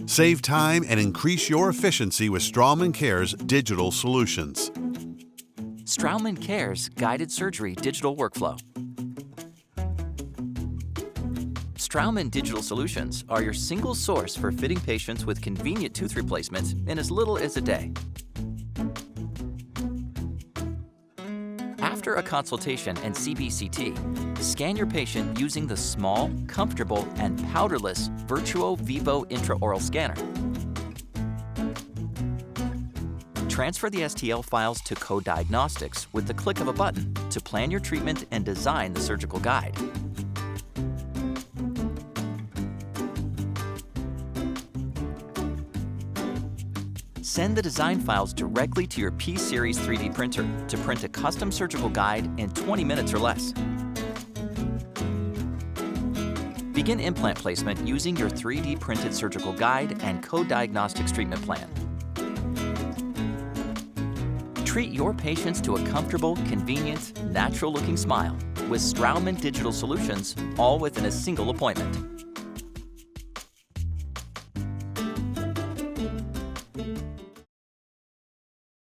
Save time and increase your efficiency with Straumann Care's digital solutions. Straumann Care's guided surgery digital workflow. Straumann Digital Solutions are your single source for fitting patients with convenient tooth replacements in as little as a day. After a consultation and CBCT, scan your patient using the small, comfortable, and powderless Virtuo Vivo intraoral scanner. Transfer the STL files to coDiagnostiX with the click of a button to plan your treatment and design the surgical guide. Send the design files directly to your P-Series 3D printer to print a custom surgical guide in 20 minutes or less. Begin implant placement using your 3D printed surgical guide and coDiagnostiX treatment plan. Treat your patients to a comfortable, convenient, natural-looking smile with Straumann Digital Solutions, all within a single appointment.